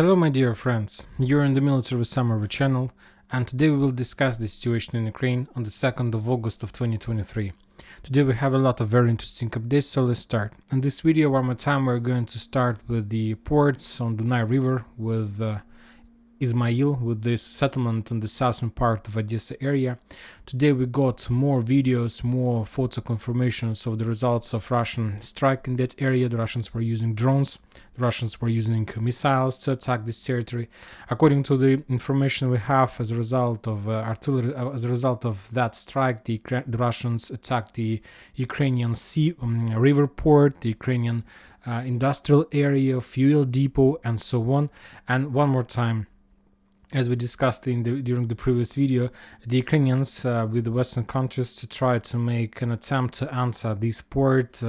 Hello my dear friends, you're in the Military Summary channel, and today we will discuss the situation in Ukraine on the 2nd of August of 2023. Today we have a lot of very interesting updates, so let's start. In this video one more time we're going to start with the ports on the Nile River with Ismail, with this settlement in the southern part of Odessa area. Today we got more videos, more photo confirmations of the results of Russian strike in that area. The Russians were using drones, the Russians were using missiles to attack this territory. According to the information we have, as a result of artillery, as a result of that strike, the Russians attacked the Ukrainian river port, the Ukrainian industrial area, fuel depot, and so on. And one more time, as we discussed during the previous video, the Ukrainians with the Western countries to try to make an attempt to answer this port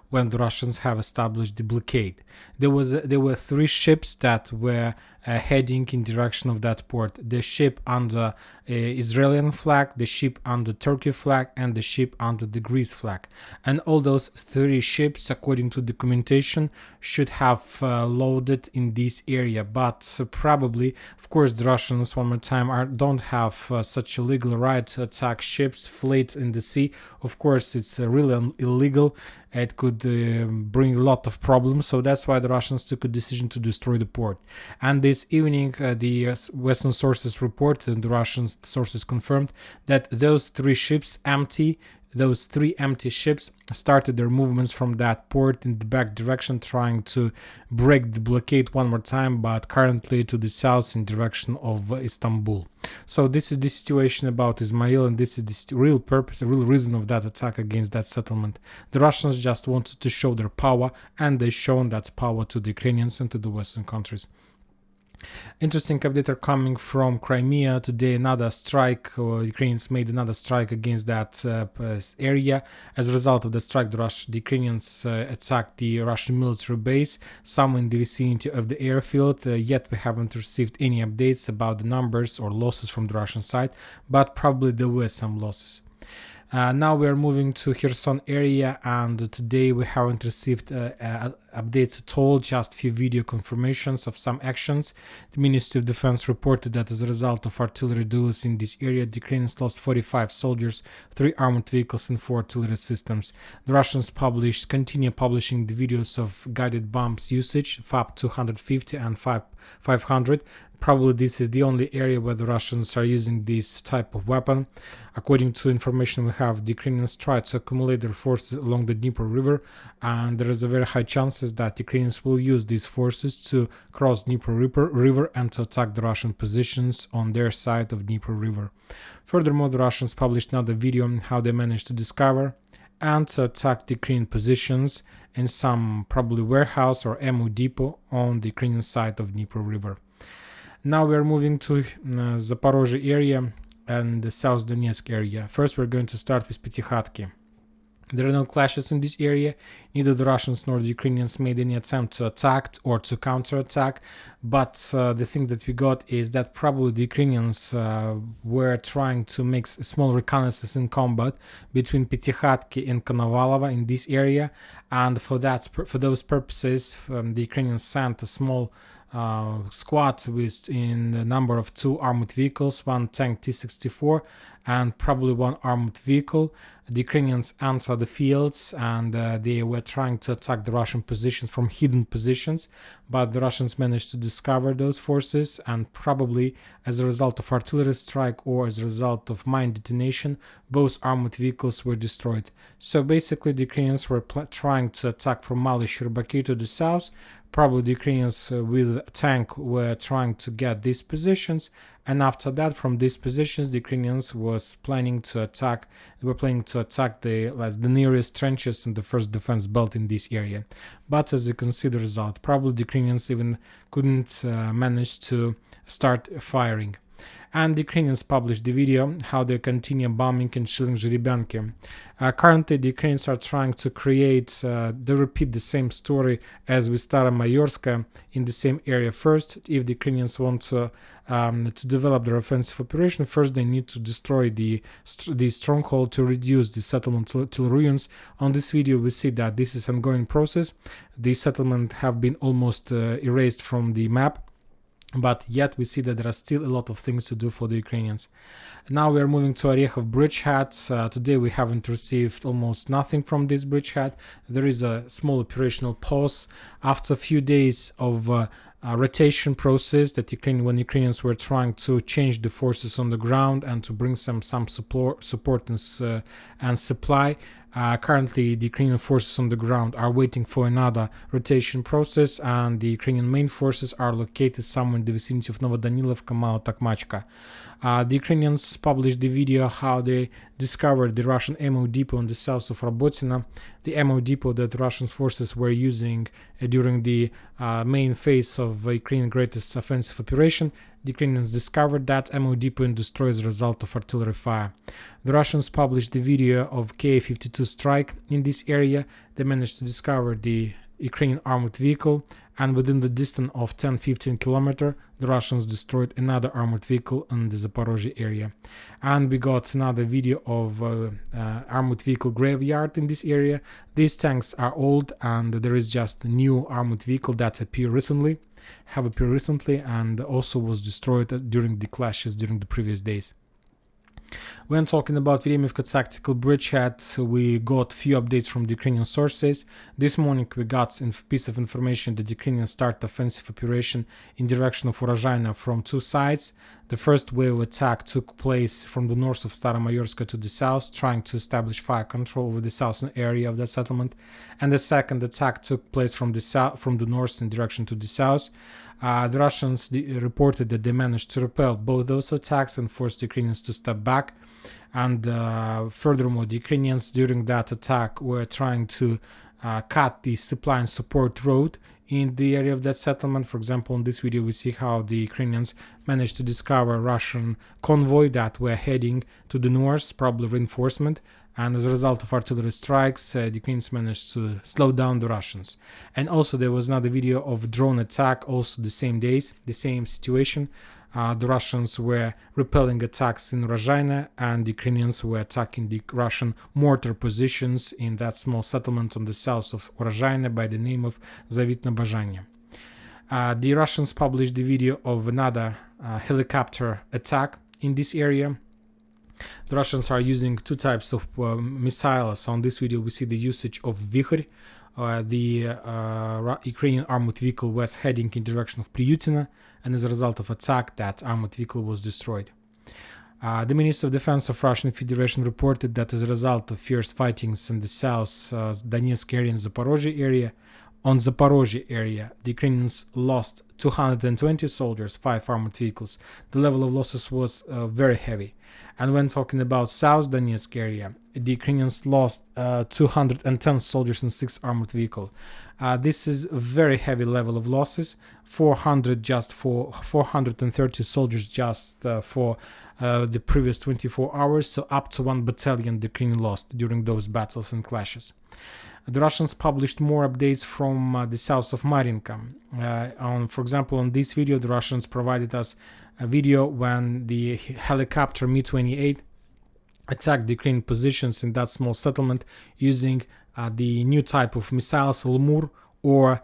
when the Russians have established the blockade. There were three ships that were heading in direction of that port: the ship under Israeli flag, the ship under Turkey flag, and the ship under the Greece flag. And all those three ships, according to documentation, should have loaded in this area. But probably, of course, the Russians, one more time, don't have such a legal right to attack ships, fleet in the sea. Of course, it's really illegal. It could bring a lot of problems, so that's why the Russians took a decision to destroy the port. And this evening, the Western sources reported, and the Russian sources confirmed, that those three empty ships started their movements from that port in the back direction, trying to break the blockade one more time, but currently to the south in direction of Istanbul. So this is the situation about Ismail, and this is the real purpose, the real reason of that attack against that settlement. The Russians just wanted to show their power, and they shown that power to the Ukrainians and to the Western countries. Interesting update are coming from Crimea today. Another strike, Ukrainians made another strike against that area. As a result of the strike, the Ukrainians attacked the Russian military base, some in the vicinity of the airfield. Yet we haven't received any updates about the numbers or losses from the Russian side, but probably there were some losses. Now we are moving to Kherson area, and today we haven't received updates at all, just few video confirmations of some actions. The Ministry of Defense reported that as a result of artillery duels in this area, the Ukrainians lost 45 soldiers, 3 armored vehicles, and 4 artillery systems. The Russians continue publishing the videos of guided bombs usage, FAB 250 and FAB 500. Probably this is the only area where the Russians are using this type of weapon. According to information we have, the Ukrainians try to accumulate their forces along the Dnieper River, and there is a very high chances that Ukrainians will use these forces to cross Dnieper River and to attack the Russian positions on their side of Dnieper River. Furthermore, the Russians published another video on how they managed to discover and to attack the Ukrainian positions in some probably warehouse or ammo depot on the Ukrainian side of Dnieper River. Now we are moving to Zaporozhye area and the South Donetsk area. First, we're going to start with Petykhatki. There are no clashes in this area. Neither the Russians nor the Ukrainians made any attempt to attack or to counterattack. But the thing that we got is that probably the Ukrainians were trying to make small reconnaissance in combat between Petykhatki and Konovalova in this area. And for those purposes, the Ukrainians sent a small squad with in the number of 2 armored vehicles, 1 tank T-64 and probably 1 armored vehicle. The Ukrainians entered the fields, and they were trying to attack the Russian positions from hidden positions, but the Russians managed to discover those forces, and probably as a result of artillery strike or as a result of mine detonation, both armored vehicles were destroyed. So basically the Ukrainians were trying to attack from Mali-Sherbaki to the south. Probably the Ukrainians with a tank were trying to get these positions, and after that, from these positions, the Ukrainians were planning to attack the nearest trenches in the first defense belt in this area. But as you can see the result, probably the Ukrainians even couldn't manage to start firing. And the Ukrainians published the video how they continue bombing and shelling Zhiribyanki. Currently, the Ukrainians are trying to they repeat the same story as with Staromayorska in the same area first. If the Ukrainians want to develop their offensive operation, first they need to destroy the stronghold to reduce the settlement to ruins. On this video, we see that this is an ongoing process. The settlement have been almost erased from the map. but yet we see that there are still a lot of things to do for the Ukrainians. Now we are moving to Orechov bridgehead. Today we haven't received almost nothing from this bridgehead. There is a small operational pause after a few days of rotation process that when Ukrainians were trying to change the forces on the ground and to bring some support and supply. Currently, the Ukrainian forces on the ground are waiting for another rotation process, and the Ukrainian main forces are located somewhere in the vicinity of Novodanilovka, Malotokmachka. The Ukrainians published the video how they discovered the Russian ammo depot in the south of Robotina, the ammo depot that Russian forces were using during the main phase of Ukraine's greatest offensive operation. The Ukrainians discovered that ammo depot and destroyed as a result of artillery fire. The Russians published the video of Ka-52 strike in this area. They managed to discover the Ukrainian armored vehicle, and within the distance of 10-15 kilometers, the Russians destroyed another armored vehicle in the Zaporozhye area. And we got another video of armored vehicle graveyard in this area. These tanks are old, and there is just a new armored vehicle that have appeared recently, and also was destroyed during the clashes during the previous days. When talking about Vremivka tactical bridgehead, we got few updates from the Ukrainian sources. This morning we got a piece of information that the Ukrainians start offensive operation in direction of Urozhaina from two sides. The first wave of attack took place from the north of Staromayorska to the south, trying to establish fire control over the southern area of that settlement. And the second attack took place from the north in direction to the south. The Russians reported that they managed to repel both those attacks and forced the Ukrainians to step back. And furthermore, the Ukrainians during that attack were trying to cut the supply and support road in the area of that settlement. For example, in this video we see how the Ukrainians managed to discover a Russian convoy that were heading to the north, probably reinforcement, and as a result of artillery strikes, the Ukrainians managed to slow down the Russians. And also there was another video of drone attack, also the same days, the same situation. The Russians were repelling attacks in Urozhaina, and the Ukrainians were attacking the Russian mortar positions in that small settlement on the south of Urozhaina by the name of Zavitno Bazhanya. The Russians published the video of another helicopter attack in this area. The Russians are using two types of missiles. On this video we see the usage of Vikhr. The Ukrainian armored vehicle was heading in direction of Priyutina, and as a result of attack, that armored vehicle was destroyed. The Minister of Defense of Russian Federation reported that as a result of fierce fightings in the south Donetsk area and Zaporozhye area, the Ukrainians lost 220 soldiers, 5 armored vehicles. The level of losses was very heavy. And when talking about South Donetsk area, the Ukrainians lost 210 soldiers and 6 armored vehicles. This is a very heavy level of losses. 430 soldiers just for the previous 24 hours, so up to 1 battalion the Ukraine lost during those battles and clashes. The Russians published more updates from the south of Marinka. For example, on this video, the Russians provided us a video when the helicopter Mi-28 attacked the Ukrainian positions in that small settlement using the new type of missiles, Lemur, or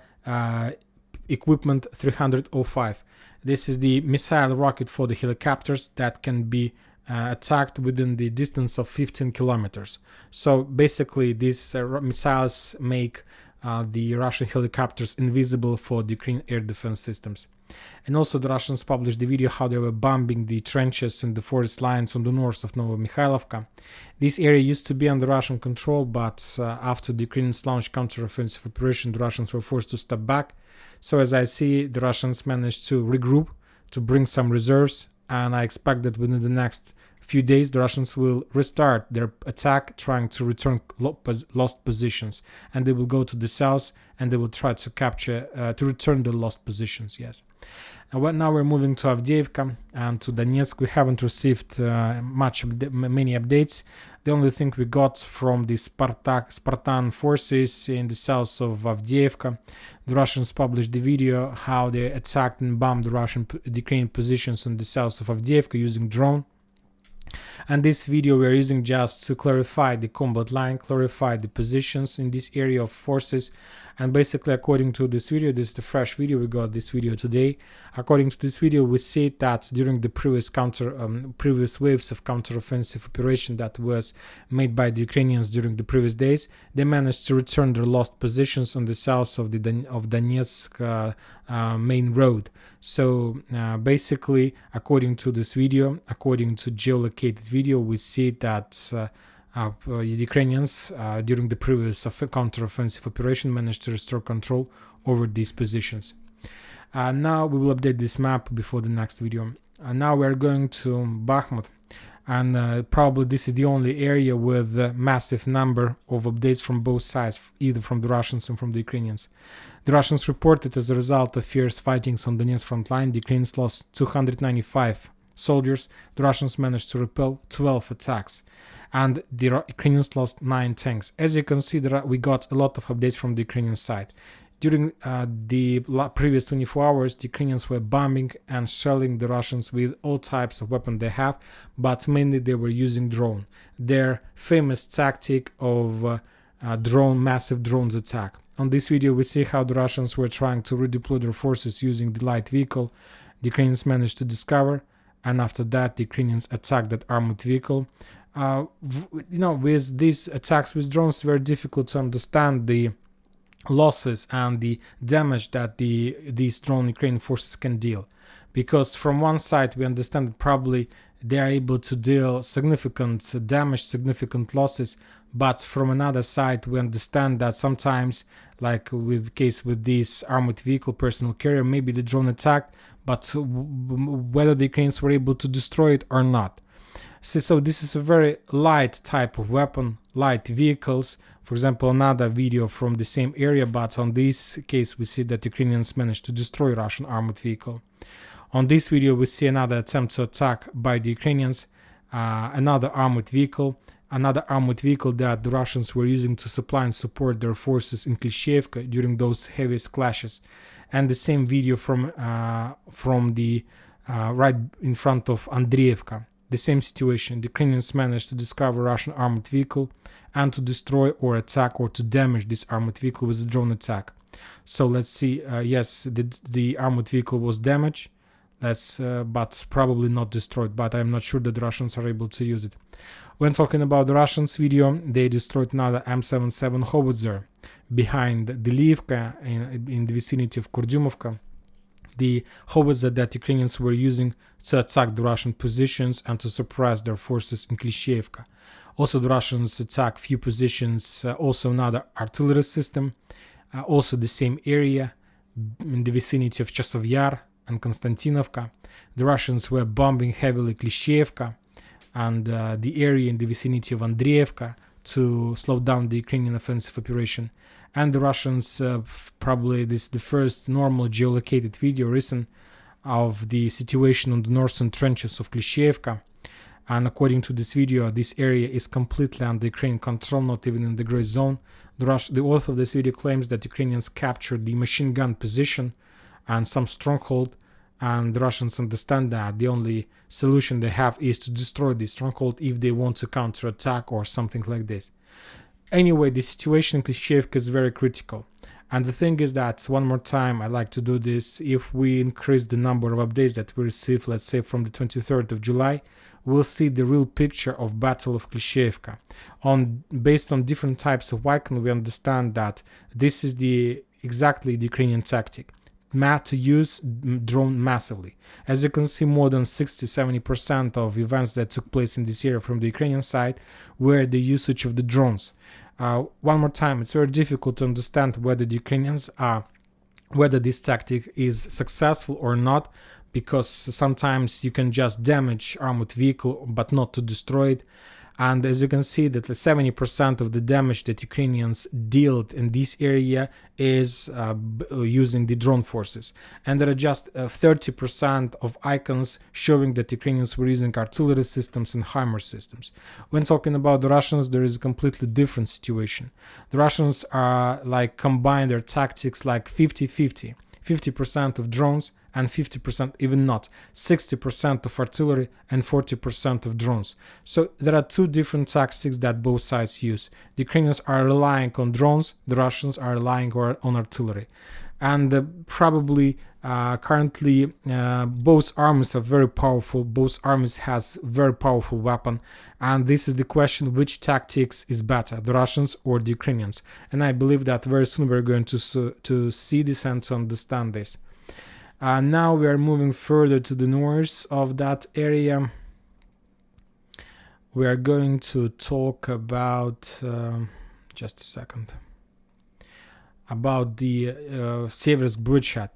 equipment 305. This is the missile rocket for the helicopters that can be attacked within the distance of 15 kilometers. So basically these missiles make the Russian helicopters invisible for the Ukrainian air defense systems. And also the Russians published the video how they were bombing the trenches in the forest lines on the north of Novomikhailivka. This area used to be under Russian control, but after the Ukrainians launched counter-offensive operation, the Russians were forced to step back. So as I see, the Russians managed to regroup, to bring some reserves, and I expect that within the next few days the Russians will restart their attack, trying to return lost positions, and they will go to the south and they will try to capture, to return the lost positions. Yes. And now we're moving to Avdiivka and to Donetsk. We haven't received many updates. The only thing we got from the Spartan forces in the south of Avdiivka, the Russians published the video how they attacked and bombed the Ukrainian positions in the south of Avdiivka using drone. And this video we are using just to clarify the combat line, clarify the positions in this area of forces. And basically, according to this video, this is the fresh video, we got this video today. According to this video, we see that during the previous waves of counteroffensive operation that was made by the Ukrainians during the previous days, they managed to return their lost positions on the south of Donetsk main road. So basically, according to this video, according to geolocated video, we see that Ukrainians during the previous counteroffensive operation managed to restore control over these positions. Now we will update this map before the next video. Now we are going to Bakhmut, and probably this is the only area with a massive number of updates from both sides, either from the Russians and from the Ukrainians. The Russians reported as a result of fierce fightings on Donetsk front line, the Ukrainians lost 295 soldiers. The Russians managed to repel 12 attacks, and the Ukrainians lost 9 tanks. As you can see, we got a lot of updates from the Ukrainian side. During the previous 24 hours, the Ukrainians were bombing and shelling the Russians with all types of weapons they have, but mainly they were using drone. Their famous tactic of massive drones attack. On this video, we see how the Russians were trying to redeploy their forces using the light vehicle. The Ukrainians managed to discover, and after that, the Ukrainians attacked that armored vehicle. With these attacks with drones, it's very difficult to understand the losses and the damage that these drone Ukrainian forces can deal, because from one side we understand that probably they are able to deal significant damage, significant losses, but from another side we understand that sometimes, like with this armored vehicle personal carrier, maybe the drone attacked, but whether the Ukrainians were able to destroy it or not. So this is a very light type of weapon, light vehicles. For example, another video from the same area, but on this case we see that Ukrainians managed to destroy Russian armored vehicle. On this video we see another attempt to attack by the Ukrainians, another armored vehicle that the Russians were using to supply and support their forces in Klishchiivka during those heaviest clashes. And the same video from the right in front of Andriivka. The same situation. The Ukrainians managed to discover Russian armored vehicle and to destroy or attack or to damage this armored vehicle with a drone attack. So let's see. Yes, the armored vehicle was damaged, but probably not destroyed. But I'm not sure that the Russians are able to use it. When talking about the Russians video, they destroyed another M77 howitzer behind Delivka in the vicinity of Kurdyumovka. The howitzer that Ukrainians were using to attack the Russian positions and to suppress their forces in Klishchiivka. Also, the Russians attacked few positions, also another artillery system, also the same area in the vicinity of Chasov Yar and Konstantinovka. The Russians were bombing heavily Klishchiivka and the area in the vicinity of Andriivka to slow down the Ukrainian offensive operation. And the Russians, probably this is the first normal geolocated video recent of the situation on the northern trenches of Klishchiivka. And according to this video, this area is completely under Ukrainian control, not even in the gray zone. The author of this video claims that Ukrainians captured the machine gun position and some stronghold, and the Russians understand that the only solution they have is to destroy this stronghold if they want to counterattack or something like this. Anyway, the situation in Klishchiivka is very critical. And the thing is that, one more time, I like to do this, if we increase the number of updates that we receive, let's say from the 23rd of July, we'll see the real picture of Battle of Klishchiivka. Based on different types of icon, we understand that this is exactly the Ukrainian tactic. To use drone massively. As you can see, more than 60-70% of events that took place in this area from the Ukrainian side were the usage of the drones. One more time, it's very difficult to understand whether the Ukrainians whether this tactic is successful or not, because sometimes you can just damage armored vehicle but not to destroy it. And as you can see, that 70% of the damage that Ukrainians dealt in this area is using the drone forces. And there are just 30% of icons showing that Ukrainians were using artillery systems and HIMARS systems. When talking about the Russians, there is a completely different situation. The Russians are combine their tactics like 50-50. 50% of drones and 50%, even not, 60% of artillery and 40% of drones. So there are two different tactics that both sides use. The Ukrainians are relying on drones, the Russians are relying on artillery. And probably currently both armies are very powerful, both armies has very powerful weapon, and this is the question, which tactics is better, the Russians or the Ukrainians? And I believe that very soon we're going to see this and to understand this. Now we are moving further to the north of that area. We are going to talk about just a second, about the Seversk bridgehead.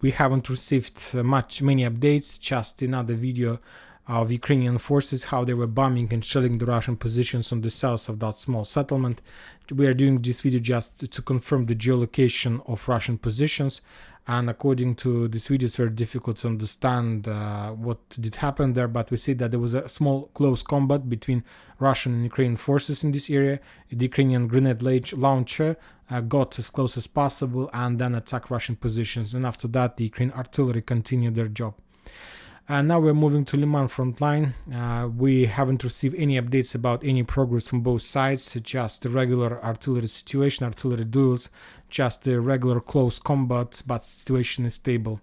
We haven't received many updates, just another video of Ukrainian forces, how they were bombing and shelling the Russian positions on the south of that small settlement. We are doing this video just to confirm the geolocation of Russian positions, and according to this video it's very difficult to understand what did happen there, but we see that there was a small close combat between Russian and Ukrainian forces in this area. The Ukrainian grenade launcher got as close as possible and then attacked Russian positions, and after that the Ukrainian artillery continued their job. And now we're moving to Liman front line. We haven't received any updates about any progress from both sides, just the regular artillery situation, artillery duels, just the regular close combat, but situation is stable.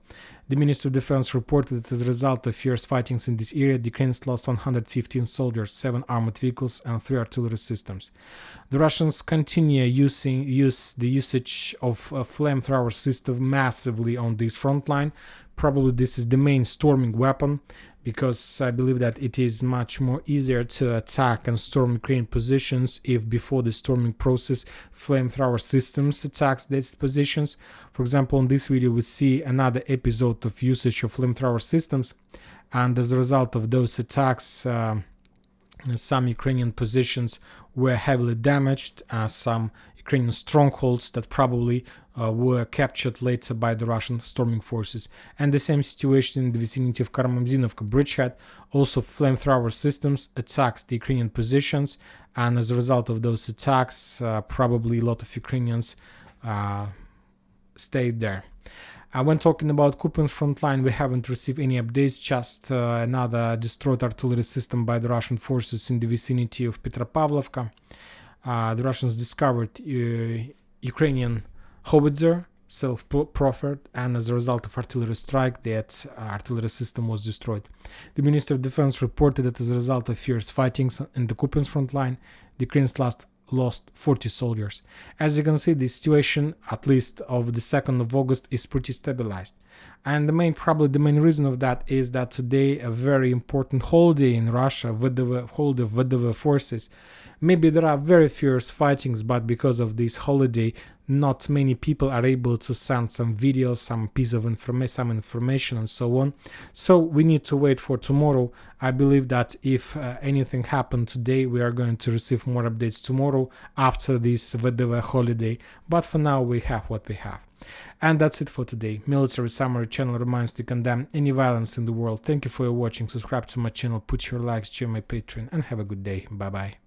The Ministry of Defense reported that as a result of fierce fightings in this area, the Ukrainians lost 115 soldiers, 7 armored vehicles and 3 artillery systems. The Russians continue the usage of a flamethrower system massively on this front line. Probably this is the main storming weapon, because I believe that it is much more easier to attack and storm Ukrainian positions if before the storming process flamethrower systems attacks these positions. For example, in this video we see another episode of usage of flamethrower systems, and as a result of those attacks some Ukrainian positions were heavily damaged, some Ukrainian strongholds that probably were captured later by the Russian storming forces. And the same situation in the vicinity of Karamzhinovka bridgehead, also flamethrower systems attacks the Ukrainian positions, and as a result of those attacks probably a lot of Ukrainians stayed there. When talking about Kupiansk front line, we haven't received any updates, just another destroyed artillery system by the Russian forces in the vicinity of Petropavlovka. The Russians discovered Ukrainian howitzer, self-proffered, and as a result of artillery strike, that artillery system was destroyed. The Ministry of Defense reported that as a result of fierce fightings in the Kupiansk front line, the Ukrainians lost 40 soldiers. As you can see, the situation, at least of the 2nd of August, is pretty stabilized. And probably the main reason of that is that today a very important holiday in Russia, holiday of VDV forces. Maybe there are very fierce fightings, but because of this holiday, not many people are able to send some videos, some piece of information, some information, and so on. So we need to wait for tomorrow. I believe that if anything happened today, we are going to receive more updates tomorrow after this VDV holiday. But for now, we have what we have. And that's it for today. Military Summary channel reminds to condemn any violence in the world. Thank you for watching. Subscribe to my channel, put your likes, join my Patreon, and have a good day. Bye bye.